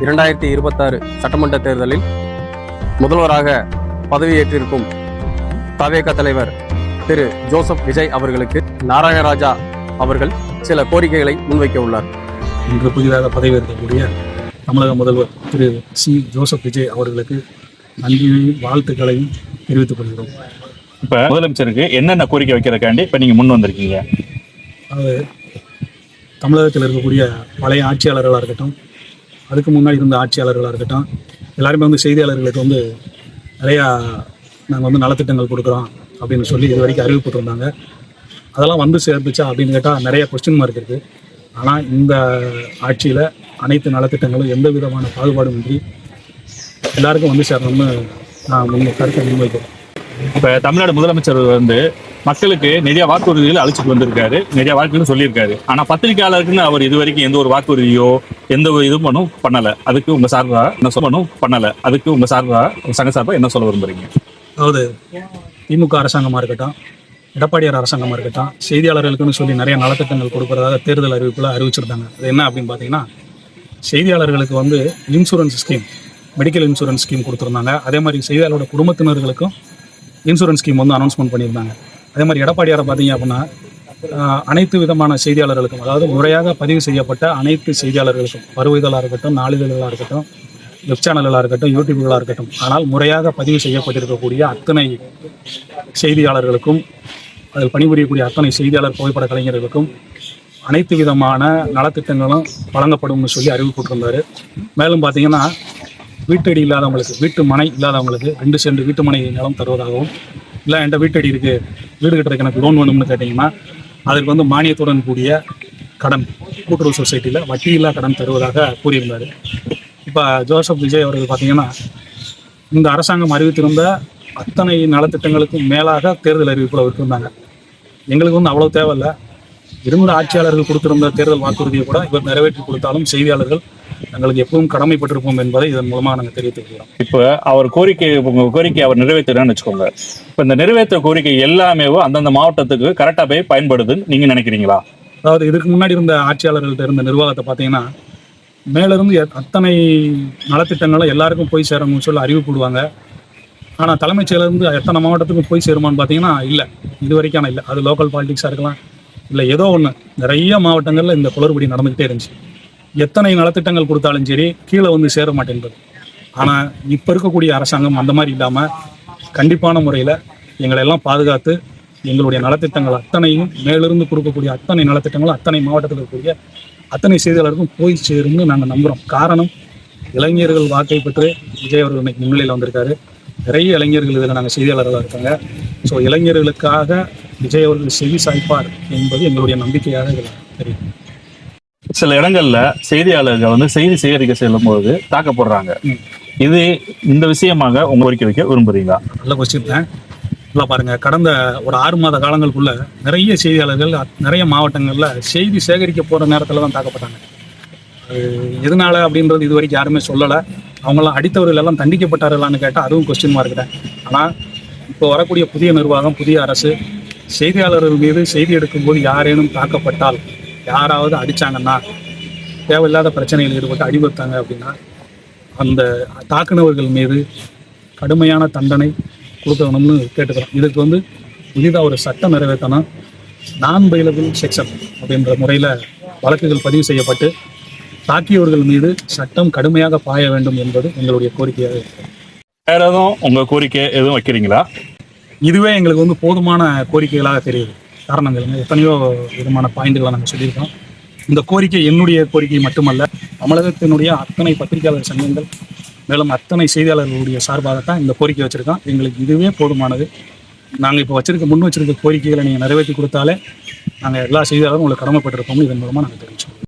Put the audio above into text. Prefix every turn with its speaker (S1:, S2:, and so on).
S1: 2026 சட்டமன்ற தேர்தலில் முதல்வராக பதவியேற்றிருக்கும் தவேக தலைவர் திரு ஜோசப் விஜய் அவர்களுக்கு நாராயணராஜா அவர்கள் சில கோரிக்கைகளை முன்வைக்க உள்ளார்.
S2: இன்று புதிதாக பதவியேற்கக்கூடிய தமிழக முதல்வர் திரு ஜோசப் விஜய் அவர்களுக்கு நன்றியையும் வாழ்த்துக்களையும் தெரிவித்துக் கொள்கிறோம்.
S3: இப்போ முதலமைச்சருக்கு என்னென்ன கோரிக்கை வைக்கிறதுக்காண்டி இப்போ நீங்கள் முன் வந்திருக்கீங்க?
S2: அது தமிழகத்தில் இருக்கக்கூடிய பழைய ஆட்சியாளர்களாக இருக்கட்டும், அதுக்கு முன்னாடி இருந்த ஆட்சியாளர்களாக இருக்கட்டும், எல்லாருமே செய்தியாளர்களுக்கு நிறையா நாங்கள் நலத்திட்டங்கள் கொடுக்குறோம் அப்படின்னு சொல்லி இது வரைக்கும் அறிவிப்பட்டிருந்தாங்க. அதெல்லாம் சேர்ந்துச்சா அப்படின்னு கேட்டால் நிறைய கொஸ்டின் மார்க் இருக்குது. ஆனால் இந்த ஆட்சியில் அனைத்து நலத்திட்டங்களும் எந்த விதமான பாகுபாடும் இன்றி எல்லாருக்கும் சேரணும்னு நான் கருத்தை முன்வைக்கிறேன்.
S3: இப்போ தமிழ்நாடு முதலமைச்சர் மக்களுக்கு நிறைய வாக்குறுதிகள் அழைச்சிட்டு வந்திருக்காரு, நிறைய வாக்குறுதிகள் சொல்லியிருக்காரு. ஆனால் பத்திரிகையாளருக்குன்னு அவர் இது வரைக்கும் எந்த ஒரு வாக்குறுதியோ எந்த ஒரு இதுவும் பண்ணலை. அதுக்கு உங்கள் சார்பாக சங்க சார்பாக என்ன சொல்ல விரும்புறீங்க?
S2: அதாவது திமுக அரசாங்கமாக இருக்கட்டும், எடப்பாடியார் அரசாங்கமாக இருக்கட்டும், செய்தியாளர்களுக்குன்னு சொல்லி நிறைய நலத்திட்டங்கள் கொடுக்குறதாக தேர்தல் அறிவிப்பில் அறிவிச்சிருந்தாங்க. அது என்ன அப்படின்னு பார்த்தீங்கன்னா, செய்தியாளர்களுக்கு insurance scheme, medical insurance scheme கொடுத்துருந்தாங்க. அதே மாதிரி செய்தியாளரோட குடும்பத்தினர்களுக்கும் இன்சூரன்ஸ் ஸ்கீம் அனௌன்ஸ்மெண்ட் பண்ணியிருந்தாங்க. அதே மாதிரி எடப்பாடியாரை பார்த்தீங்க அப்படின்னா, அனைத்து விதமான செய்தியாளர்களுக்கும், அதாவது முறையாக பதிவு செய்யப்பட்ட அனைத்து செய்தியாளர்களுக்கும், பருவதளாக இருக்கட்டும், நாளிதழ்களாக இருக்கட்டும், வெப் சேனல்களாக இருக்கட்டும், யூடியூப்களாக இருக்கட்டும், ஆனால் முறையாக பதிவு செய்யப்பட்டிருக்கக்கூடிய அத்தனை செய்தியாளர்களுக்கும், அதில் பணிபுரியக்கூடிய அத்தனை செய்தியாளர் புகைப்பட கலைஞர்களுக்கும் அனைத்து விதமான நலத்திட்டங்களும் வழங்கப்படும்னு சொல்லி அறிவிப்பட்டிருந்தார். மேலும் பார்த்தீங்கன்னா, வீட்டடி இல்லாதவங்களுக்கு, வீட்டு மனை இல்லாதவங்களுக்கு 2 சென்ட் வீட்டு மனை நிலம் தருவதாகவும், இல்லை என்கிட்ட வீட்டடி இருக்குது, வீடு கட்டுறதுக்கு எனக்கு லோன் வேணும்னு கேட்டிங்கன்னா அதற்கு மானியத்துடன் கூடிய கடன் கூட்டுறவு சொசைட்டியில் வட்டியில்லா கடன் தருவதாக கூறியிருந்தார். இப்போ ஜோசப் விஜய் அவர்கள் பார்த்தீங்கன்னா, இந்த அரசாங்கம் அறிவித்திருந்த அத்தனை நலத்திட்டங்களுக்கும் மேலாக தேர்தல் அறிவிப்பில் விட்டுருந்தாங்க. எங்களுக்கு அவ்வளோ தேவையில்லை. இருந்த ஆட்சியாளர்கள் கொடுத்திருந்த தேர்தல் வாக்குறுதியை கூட இவர் நிறைவேற்றி கொடுத்தாலும் செய்தியாளர்கள் எங்களுக்கு எப்பவும் கடமைப்பட்டிருப்போம் என்பதை இதன் மூலமாக நாங்கள் தெரிவித்துக்கிறோம்.
S3: இப்போ உங்கள் கோரிக்கை அவர் நிறைவேற்றுறான்னு வச்சுக்கோங்க. இப்போ இந்த நிறைவேற்ற கோரிக்கை எல்லாமே அந்தந்த மாவட்டத்துக்கு கரெக்டாக போய் பயன்படுதுன்னு நீங்கள் நினைக்கிறீங்களா?
S2: அதாவது இதுக்கு முன்னாடி இருந்த ஆட்சியாளர்கள்ட்ட இருந்த நிர்வாகத்தை பார்த்தீங்கன்னா, மேலிருந்து அத்தனை நலத்திட்டங்களும் எல்லாருக்கும் போய் சேரணும்னு சொல்லி அறிவிப்புடுவாங்க. ஆனால் தலைமைச் செயலருந்து எத்தனை மாவட்டத்துக்கும் போய் சேருமான்னு பார்த்தீங்கன்னா இல்லை, இது வரைக்கும் இல்லை. அது லோக்கல் பாலிடிக்ஸாக இருக்கலாம், இல்லை ஏதோ ஒன்று. நிறைய மாவட்டங்களில் இந்த குளறுபடி நடந்துக்கிட்டே இருந்துச்சு. எத்தனை நலத்திட்டங்கள் கொடுத்தாலும் சரி கீழே சேர மாட்டேன்றது. ஆனால் இப்போ இருக்கக்கூடிய அரசாங்கம் அந்த மாதிரி இல்லாமல் கண்டிப்பான முறையில் எங்களை எல்லாம் பாதுகாத்து எங்களுடைய நலத்திட்டங்கள் அத்தனையும் மேலிருந்து கொடுக்கக்கூடிய அத்தனை நலத்திட்டங்களும் அத்தனை மாவட்டத்தில் இருக்கக்கூடிய அத்தனை செய்தியாளருக்கும் போய் சேரும்னு நாங்கள் நம்புகிறோம். காரணம், இளைஞர்கள் வாக்கை பெற்று விஜய் அவர்கள் இன்னைக்கு முன்னிலையில் வந்திருக்காரு. நிறைய இளைஞர்கள் இதில் நாங்கள் செய்தியாளர்களாக இருக்காங்க. ஸோ இளைஞர்களுக்காக விஜய் அவர்கள் செவி சாய்ப்பார் என்பது எங்களுடைய நம்பிக்கையாக இதில் தெரியும்.
S3: சில இடங்கள்ல செய்தியாளர்கள் செய்தி சேகரிக்க செல்லும் போது தாக்கப்படுறாங்க. இது இந்த விஷயமாக உங்க கோரிக்கை வைக்க விரும்புறீங்களா? நல்ல
S2: கொஸ்டின் தான். இல்லை பாருங்க, கடந்த ஒரு 6 மாத காலங்களுக்குள்ள நிறைய செய்தியாளர்கள் நிறைய மாவட்டங்களில் செய்தி சேகரிக்க போகிற நேரத்தில் தான் தாக்கப்பட்டாங்க. எதனால அப்படின்றது இது வரைக்கும் யாருமே சொல்லலை. அவங்களாம் அடித்தவர்கள் எல்லாம் தண்டிக்கப்பட்டார்களான்னு கேட்டால் அதுவும் கொஸ்டின் மார்க் தான். ஆனால் இப்போ வரக்கூடிய புதிய நிர்வாகம், புதிய அரசு செய்தியாளர்கள் மீது செய்தி எடுக்கும்போது யாரேனும் தாக்கப்பட்டால், யாராவது அடித்தாங்கன்னா, தேவையில்லாத பிரச்சனைகள் ஈடுபட்டு அடிபட்டாங்க அப்படின்னா அந்த தாக்குனவர்கள் மீது கடுமையான தண்டனை கொடுக்கணும்னு கேட்டுக்கிறோம். இதுக்கு புதிதாக ஒரு சட்டம் நிறைவேற்றணும். நான் பெயிலபிள் செக்ஷன் அப்படின்ற முறையில் வழக்குகள் பதிவு செய்யப்பட்டு தாக்கியவர்கள் மீது சட்டம் கடுமையாக பாய வேண்டும் என்பது எங்களுடைய கோரிக்கையாக இருக்கிறது.
S3: வேற எதுவும் உங்கள் கோரிக்கை எதுவும் வைக்கிறீங்களா?
S2: இதுவே எங்களுக்கு போதுமான கோரிக்கைகளாக தெரியுது. காரணங்கள் எத்தனையோ விதமான பாயிண்ட்களை நாங்கள் சொல்லியிருக்கோம். இந்த கோரிக்கை என்னுடைய கோரிக்கை மட்டுமல்ல, தமிழகத்தினுடைய அத்தனை பத்திரிகையாளர் சங்கங்கள், மேலும் அத்தனை செய்தியாளர்களுடைய சார்பாகத்தான் இந்த கோரிக்கை வச்சுருக்கோம். எங்களுக்கு இதுவே போதுமானது. நாங்கள் இப்போ முன் வச்சிருக்க கோரிக்கைகளை நீங்கள் நிறைவேற்றி கொடுத்தாலே நாங்கள் எல்லா செய்தியாளரும் உங்களுக்கு கடமைப்பட்டிருக்கோம்னு இதன் மூலமாக நாங்கள் தெரிவிச்சோம்.